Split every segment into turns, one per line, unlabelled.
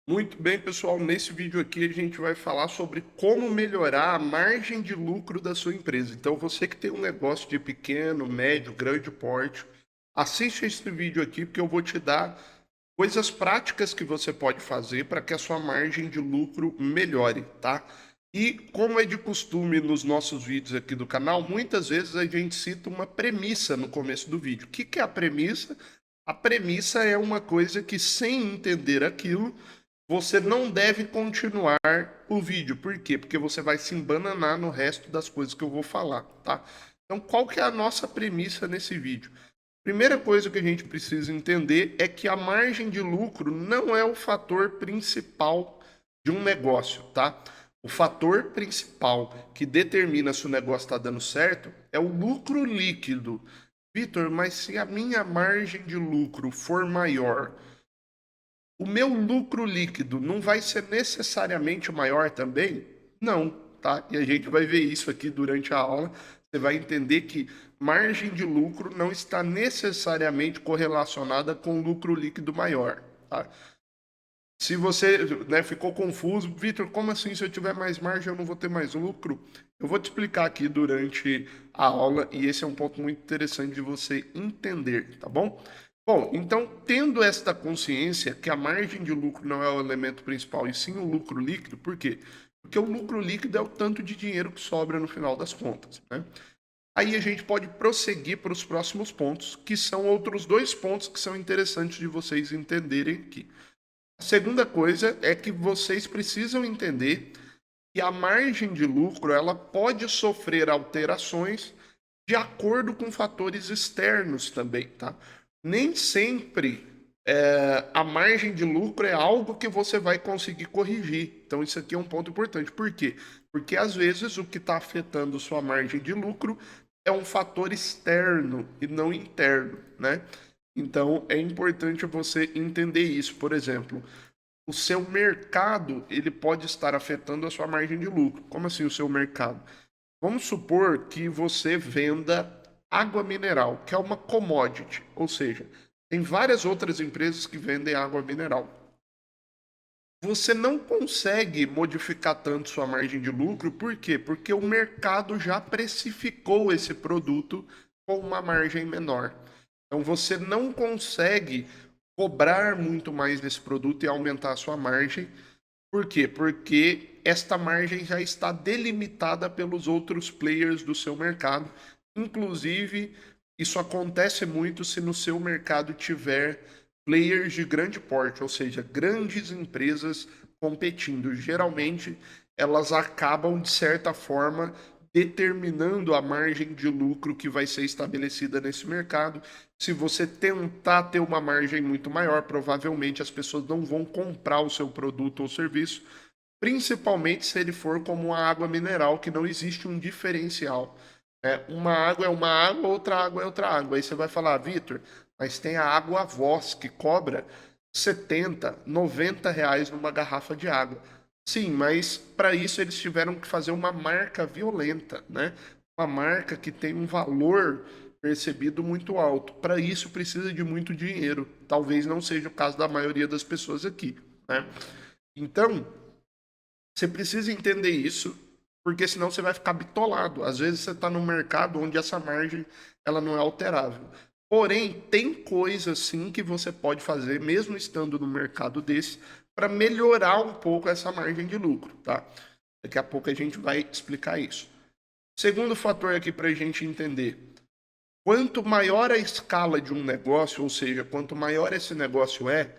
Muito bem, pessoal. Nesse vídeo aqui a gente vai falar sobre como melhorar a margem de lucro da sua empresa. Então, você que tem um negócio de pequeno, médio, grande porte, assiste esse vídeo aqui porque eu vou te dar coisas práticas que você pode fazer para que a sua margem de lucro melhore, tá? E como é de costume nos nossos vídeos aqui do canal, muitas vezes a gente cita uma premissa no começo do vídeo. O que que é a premissa? A premissa é uma coisa que, sem entender aquilo, você não deve continuar o vídeo. Por quê? Porque você vai se embananar no resto das coisas que eu vou falar, tá? Então, qual que é a nossa premissa nesse vídeo? Primeira coisa que a gente precisa entender é que a margem de lucro não é o fator principal de um negócio, tá? O fator principal que determina se o negócio está dando certo é o lucro líquido. Vitor, mas se a minha margem de lucro for maior, o meu lucro líquido não vai ser necessariamente maior também? Não, tá? E a gente vai ver isso aqui durante a aula. Você vai entender que margem de lucro não está necessariamente correlacionada com lucro líquido maior, tá? Se você, né, ficou confuso, Vitor, como assim se eu tiver mais margem eu não vou ter mais lucro? Eu vou te explicar aqui durante a aula e esse é um ponto muito interessante de você entender, tá bom? Bom, então, tendo esta consciência que a margem de lucro não é o elemento principal e sim o lucro líquido, por quê? Porque o lucro líquido é o tanto de dinheiro que sobra no final das contas, né? Aí a gente pode prosseguir para os próximos pontos, que são outros dois pontos que são interessantes de vocês entenderem aqui. A segunda coisa é que vocês precisam entender que a margem de lucro ela pode sofrer alterações de acordo com fatores externos também, tá? Nem sempre a margem de lucro é algo que você vai conseguir corrigir. Então, isso aqui é um ponto importante. Por quê? Porque às vezes o que está afetando sua margem de lucro é um fator externo e não interno, né? Então, é importante você entender isso. Por exemplo, o seu mercado ele pode estar afetando a sua margem de lucro. Como assim o seu mercado? Vamos supor que você venda água mineral, que é uma commodity, ou seja, tem várias outras empresas que vendem água mineral. Você não consegue modificar tanto sua margem de lucro, por quê? Porque o mercado já precificou esse produto com uma margem menor. Então você não consegue cobrar muito mais desse produto e aumentar a sua margem. Por quê? Porque esta margem já está delimitada pelos outros players do seu mercado. Inclusive, isso acontece muito se no seu mercado tiver players de grande porte, ou seja, grandes empresas competindo. Geralmente, elas acabam, de certa forma, determinando a margem de lucro que vai ser estabelecida nesse mercado. Se você tentar ter uma margem muito maior, provavelmente as pessoas não vão comprar o seu produto ou serviço, principalmente se ele for como uma água mineral, que não existe um diferencial. Uma água é uma água, outra água é outra água. Aí você vai falar, Vitor, mas tem a água Voz que cobra 70, R$ 90 numa garrafa de água. Sim, mas para isso eles tiveram que fazer uma marca violenta, né? Uma marca que tem um valor percebido muito alto. Para isso precisa de muito dinheiro. Talvez não seja o caso da maioria das pessoas aqui, né? Então, você precisa entender isso, porque senão você vai ficar bitolado. Às vezes você está num mercado onde essa margem ela não é alterável. Porém, tem coisas sim que você pode fazer, mesmo estando no mercado desse, para melhorar um pouco essa margem de lucro, tá? Daqui a pouco a gente vai explicar isso. Segundo fator aqui para a gente entender: quanto maior a escala de um negócio, ou seja, quanto maior esse negócio é,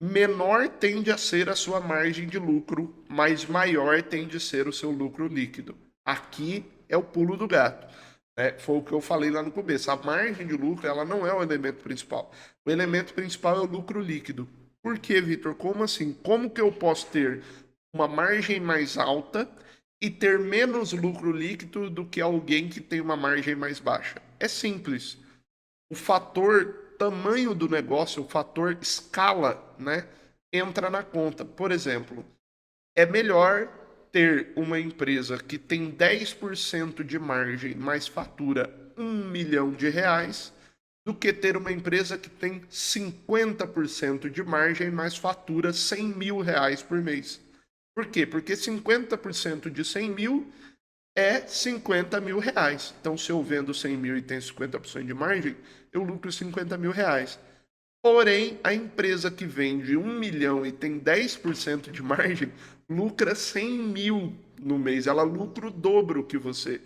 menor tende a ser a sua margem de lucro, mas maior tende a ser o seu lucro líquido. Aqui é o pulo do gato. Foi o que eu falei lá no começo. A margem de lucro ela não é o elemento principal. O elemento principal é o lucro líquido. Por quê, Vitor? Como assim? Como que eu posso ter uma margem mais alta e ter menos lucro líquido do que alguém que tem uma margem mais baixa? É simples. O fator tamanho do negócio, o fator escala, né, entra na conta. Por exemplo, é melhor ter uma empresa que tem 10% de margem, mas fatura R$ 1 milhão do que ter uma empresa que tem 50% de margem, mas fatura R$ 100.000 por mês. Por quê? Porque 50% de 100 mil é R$ 50.000. Então, se eu vendo 100 mil e tenho 50% de margem, eu lucro R$ 50.000. Porém, a empresa que vende 1 milhão e tem 10% de margem, lucra 100 mil no mês. Ela lucra o dobro que você.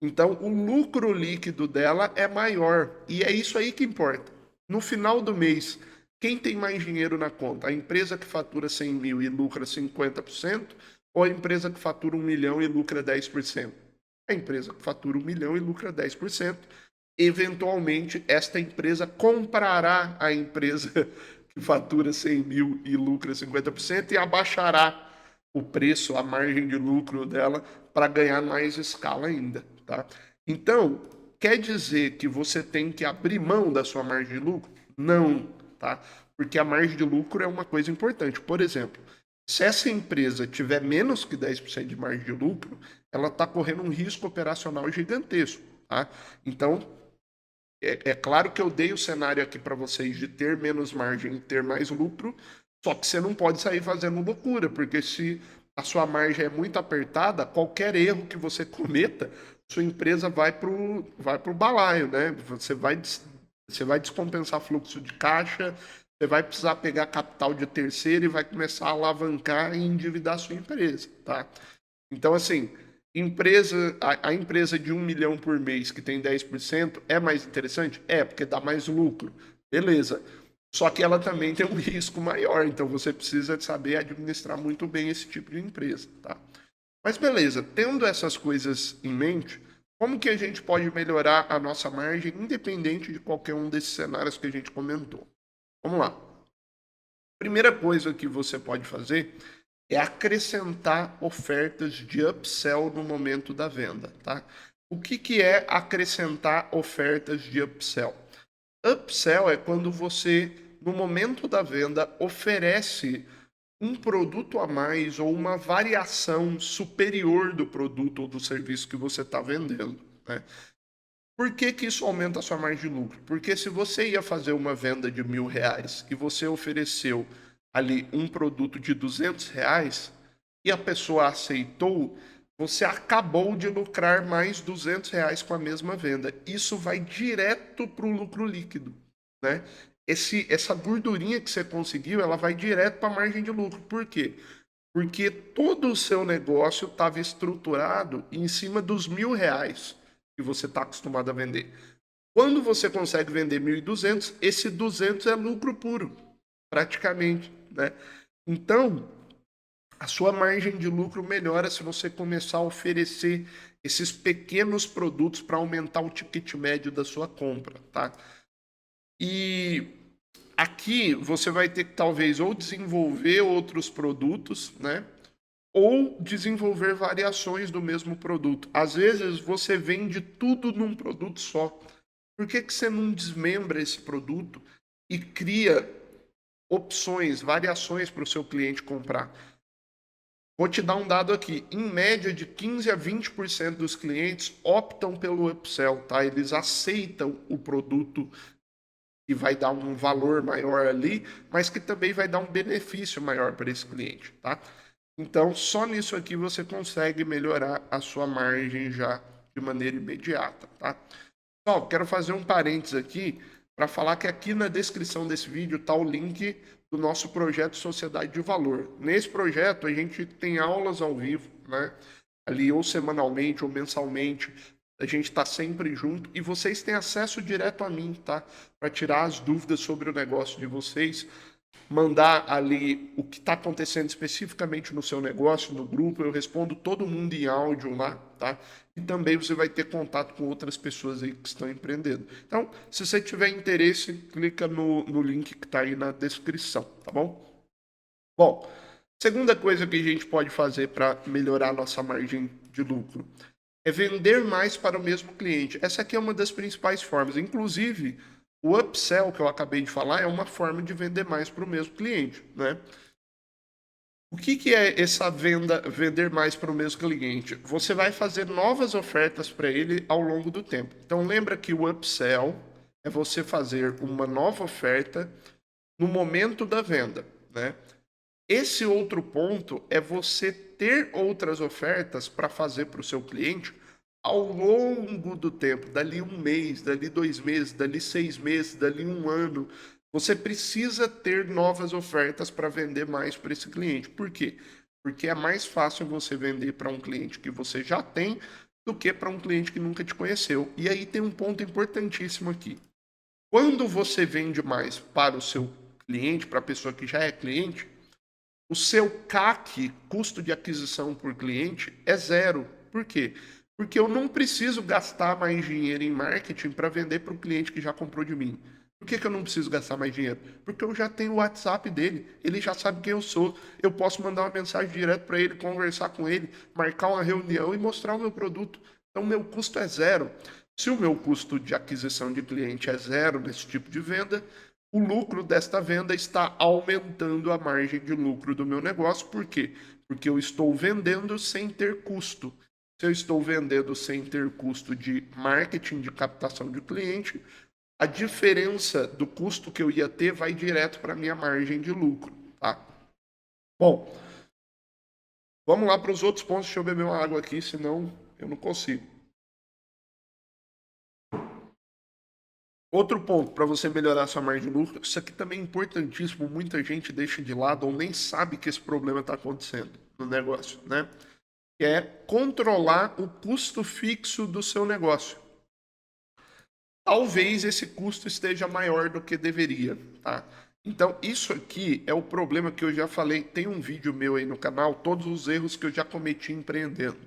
Então, o lucro líquido dela é maior. E é isso aí que importa. No final do mês, quem tem mais dinheiro na conta? A empresa que fatura 100 mil e lucra 50%, ou a empresa que fatura 1 milhão e lucra 10%? A empresa que fatura 1 milhão e lucra 10%. Eventualmente, esta empresa comprará a empresa que fatura 100 mil e lucra 50% e abaixará o preço, a margem de lucro dela para ganhar mais escala ainda, tá? Então, quer dizer que você tem que abrir mão da sua margem de lucro? Não, tá? Porque a margem de lucro é uma coisa importante. Por exemplo, se essa empresa tiver menos que 10% de margem de lucro, ela está correndo um risco operacional gigantesco, tá? Então, é claro que eu dei o cenário aqui para vocês de ter menos margem e ter mais lucro, só que você não pode sair fazendo loucura, porque se a sua margem é muito apertada, qualquer erro que você cometa, sua empresa vai pro balaio, né? Você vai descompensar fluxo de caixa, você vai precisar pegar capital de terceiro e vai começar a alavancar e endividar sua empresa, tá? Então, assim, a empresa de 1 milhão por mês que tem 10% é mais interessante? É, porque dá mais lucro. Beleza. Só que ela também tem um risco maior, então você precisa saber administrar muito bem esse tipo de empresa, tá? Mas beleza, tendo essas coisas em mente, como que a gente pode melhorar a nossa margem, independente de qualquer um desses cenários que a gente comentou? Vamos lá. Primeira coisa que você pode fazer é acrescentar ofertas de upsell no momento da venda, tá? O que é acrescentar ofertas de upsell? Upsell é quando você, no momento da venda, oferece um produto a mais ou uma variação superior do produto ou do serviço que você está vendendo, né? Por que que isso aumenta a sua margem de lucro? Porque se você ia fazer uma venda de R$ 1.000 e você ofereceu ali um produto de R$ 200 e a pessoa aceitou, você acabou de lucrar mais R$ 200 com a mesma venda. Isso vai direto para o lucro líquido, né? Essa gordurinha que você conseguiu, ela vai direto para a margem de lucro. Por quê? Porque todo o seu negócio estava estruturado em cima dos R$ 1.000 que você está acostumado a vender. Quando você consegue vender 1.200, esse 200 é lucro puro, praticamente, né? Então, a sua margem de lucro melhora se você começar a oferecer esses pequenos produtos para aumentar o ticket médio da sua compra, tá? E aqui você vai ter que talvez ou desenvolver outros produtos, né? Ou desenvolver variações do mesmo produto. Às vezes você vende tudo num produto só. Por que que você não desmembra esse produto e cria opções, variações para o seu cliente comprar? Vou te dar um dado aqui. Em média, de 15 a 20% dos clientes optam pelo upsell, tá? Eles aceitam o produto que vai dar um valor maior ali, mas que também vai dar um benefício maior para esse cliente, tá? Então, só nisso aqui você consegue melhorar a sua margem já de maneira imediata, tá? Pessoal, quero fazer um parênteses aqui para falar que aqui na descrição desse vídeo está o link do nosso projeto Sociedade de Valor. Nesse projeto, a gente tem aulas ao vivo, né? Ali ou semanalmente ou mensalmente, a gente está sempre junto e vocês têm acesso direto a mim, tá? Para tirar as dúvidas sobre o negócio de vocês, mandar ali o que está acontecendo especificamente no seu negócio, no grupo, eu respondo todo mundo em áudio lá, tá? E também você vai ter contato com outras pessoas aí que estão empreendendo. Então, se você tiver interesse, clica no link que está aí na descrição, tá bom? Bom, segunda coisa que a gente pode fazer para melhorar a nossa margem de lucro é vender mais para o mesmo cliente. Essa aqui é uma das principais formas. Inclusive, o upsell que eu acabei de falar é uma forma de vender mais para o mesmo cliente, né? O que é essa venda, vender mais para o mesmo cliente? Você vai fazer novas ofertas para ele ao longo do tempo. Então, lembra que o upsell é você fazer uma nova oferta no momento da venda, né? Esse outro ponto é você ter outras ofertas para fazer para o seu cliente ao longo do tempo, dali um mês, dali 2 meses, dali 6 meses, dali um ano. Você precisa ter novas ofertas para vender mais para esse cliente. Por quê? Porque é mais fácil você vender para um cliente que você já tem do que para um cliente que nunca te conheceu. E aí tem um ponto importantíssimo aqui. Quando você vende mais para o seu cliente, para a pessoa que já é cliente, o seu CAC, custo de aquisição por cliente, é zero. Por quê? Porque eu não preciso gastar mais dinheiro em marketing para vender para o cliente que já comprou de mim. Por que eu não preciso gastar mais dinheiro? Porque eu já tenho o WhatsApp dele, ele já sabe quem eu sou. Eu posso mandar uma mensagem direto para ele, conversar com ele, marcar uma reunião e mostrar o meu produto. Então, meu custo é zero. Se o meu custo de aquisição de cliente é zero nesse tipo de venda, o lucro desta venda está aumentando a margem de lucro do meu negócio. Por quê? Porque eu estou vendendo sem ter custo. Se eu estou vendendo sem ter custo de marketing, de captação de cliente, a diferença do custo que eu ia ter vai direto para a minha margem de lucro, tá? Bom, vamos lá para os outros pontos. Deixa eu beber uma água aqui, senão eu não consigo. Outro ponto para você melhorar sua margem de lucro, isso aqui também é importantíssimo, muita gente deixa de lado ou nem sabe que esse problema está acontecendo no negócio, né? Que é controlar o custo fixo do seu negócio. Talvez esse custo esteja maior do que deveria, tá? Então, isso aqui é o problema que eu já falei. Tem um vídeo meu aí no canal, todos os erros que eu já cometi empreendendo.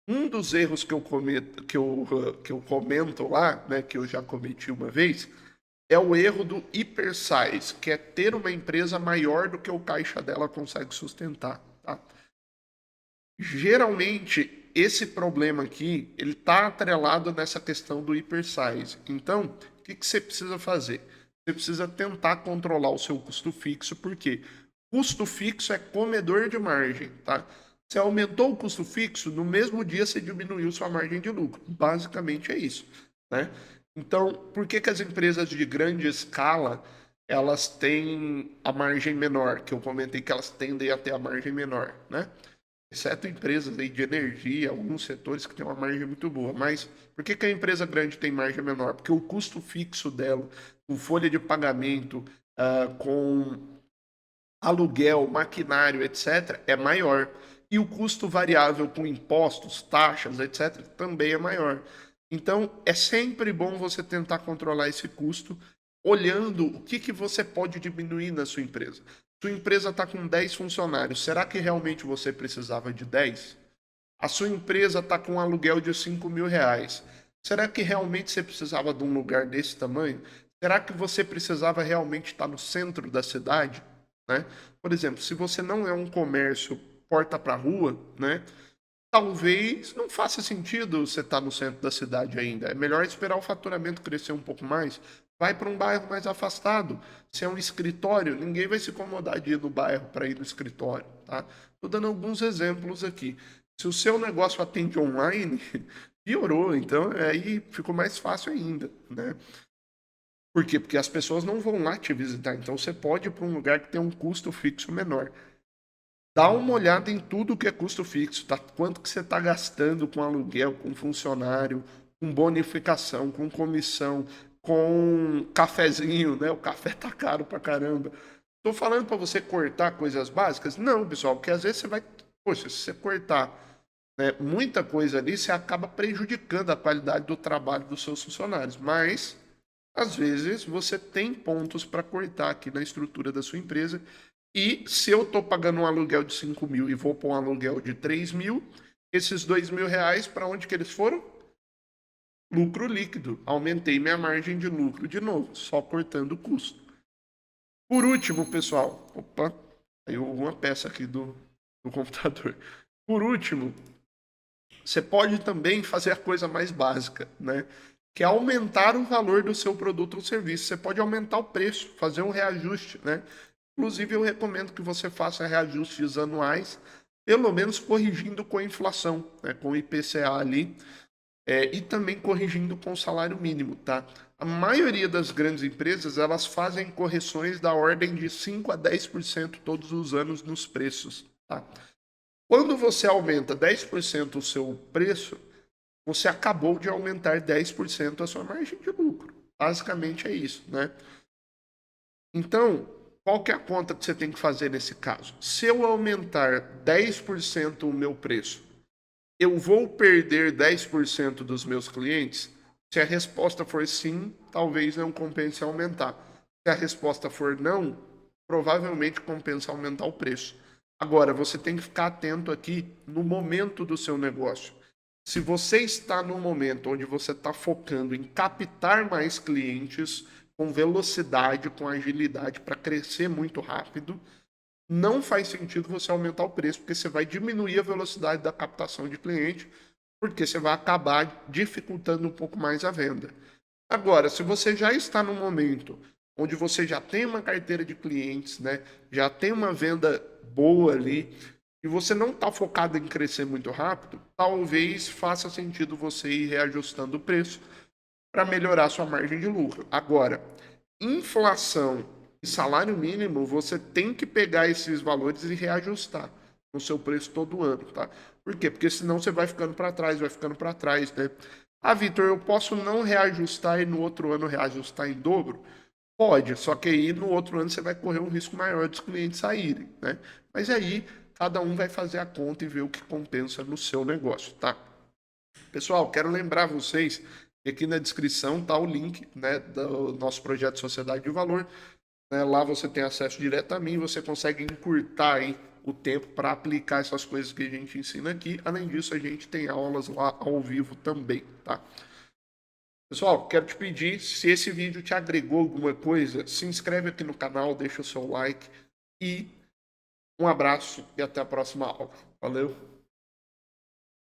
Um dos erros que eu comento lá, né, que eu já cometi uma vez, é o erro do hypersize, que é ter uma empresa maior do que o caixa dela consegue sustentar, tá? Geralmente, esse problema aqui, ele está atrelado nessa questão do hypersize. Então, o que você precisa fazer? Você precisa tentar controlar o seu custo fixo, porque custo fixo é comedor de margem, tá? Você aumentou o custo fixo, no mesmo dia você diminuiu sua margem de lucro. Basicamente é isso, né? Então, por que as empresas de grande escala elas têm a margem menor? Que eu comentei que elas tendem a ter a margem menor, né? Exceto empresas aí de energia, alguns setores que têm uma margem muito boa. Mas por que a empresa grande tem margem menor? Porque o custo fixo dela, com folha de pagamento, com aluguel, maquinário, etc., é maior. E o custo variável com impostos, taxas, etc., também é maior. Então, é sempre bom você tentar controlar esse custo, olhando o que você pode diminuir na sua empresa. Sua empresa está com 10 funcionários, será que realmente você precisava de 10? A sua empresa está com um aluguel de R$ 5.000. Será que realmente você precisava de um lugar desse tamanho? Será que você precisava realmente estar no centro da cidade? Né? Por exemplo, se você não é um comércio porta para rua, né? Talvez não faça sentido você estar no centro da cidade ainda. É melhor esperar o faturamento crescer um pouco mais. Vai para um bairro mais afastado. Se é um escritório, ninguém vai se incomodar de ir no bairro para ir no escritório, tá? Estou dando alguns exemplos aqui. Se o seu negócio atende online, piorou. Então, aí ficou mais fácil ainda, né? Por quê? Porque as pessoas não vão lá te visitar. Então, você pode ir para um lugar que tem um custo fixo menor. Dá uma olhada em tudo que é custo fixo, tá? Quanto que você está gastando com aluguel, com funcionário, com bonificação, com comissão, com cafezinho, né? O café tá caro pra caramba. Tô falando para você cortar coisas básicas? Não, pessoal, porque às vezes você vai, poxa, se você cortar, né, muita coisa ali, você acaba prejudicando a qualidade do trabalho dos seus funcionários. Mas às vezes você tem pontos para cortar aqui na estrutura da sua empresa e se eu estou pagando um aluguel de 5.000 e vou pôr um aluguel de 3.000, esses R$ 2.000, para onde que eles foram? Lucro líquido. Aumentei minha margem de lucro de novo, só cortando o custo. Por último, pessoal, opa, saiu uma peça aqui do computador. Por último, você pode também fazer a coisa mais básica, né? Que é aumentar o valor do seu produto ou serviço. Você pode aumentar o preço, fazer um reajuste, né? Inclusive, eu recomendo que você faça reajustes anuais, pelo menos corrigindo com a inflação, né, com o IPCA ali, e também corrigindo com o salário mínimo, tá? A maioria das grandes empresas, elas fazem correções da ordem de 5 a 10% todos os anos nos preços, tá? Quando você aumenta 10% o seu preço, você acabou de aumentar 10% a sua margem de lucro. Basicamente é isso, né? Então, qual que é a conta que você tem que fazer nesse caso? Se eu aumentar 10% o meu preço, eu vou perder 10% dos meus clientes? Se a resposta for sim, talvez não compense aumentar. Se a resposta for não, provavelmente compensa aumentar o preço. Agora, você tem que ficar atento aqui no momento do seu negócio. Se você está no momento onde você está focando em captar mais clientes com velocidade, com agilidade para crescer muito rápido, não faz sentido você aumentar o preço, porque você vai diminuir a velocidade da captação de cliente, porque você vai acabar dificultando um pouco mais a venda. Agora, se você já está no momento onde você já tem uma carteira de clientes, né, já tem uma venda boa ali, e você não está focado em crescer muito rápido, talvez faça sentido você ir reajustando o preço para melhorar sua margem de lucro. Agora, inflação e salário mínimo, você tem que pegar esses valores e reajustar no seu preço todo ano, tá? Por quê? Porque senão você vai ficando para trás, né? Ah, Vitor, eu posso não reajustar e no outro ano reajustar em dobro? Pode, só que aí no outro ano você vai correr um risco maior dos clientes saírem, né? Mas aí cada um vai fazer a conta e ver o que compensa no seu negócio, tá? Pessoal, quero lembrar vocês que aqui na descrição está o link, né, do nosso projeto Sociedade de Valor. Né? Lá você tem acesso direto a mim, você consegue encurtar aí o tempo para aplicar essas coisas que a gente ensina aqui. Além disso, a gente tem aulas lá ao vivo também, tá? Pessoal, quero te pedir, se esse vídeo te agregou alguma coisa, se inscreve aqui no canal, deixa o seu like e um abraço e até a próxima aula. Valeu!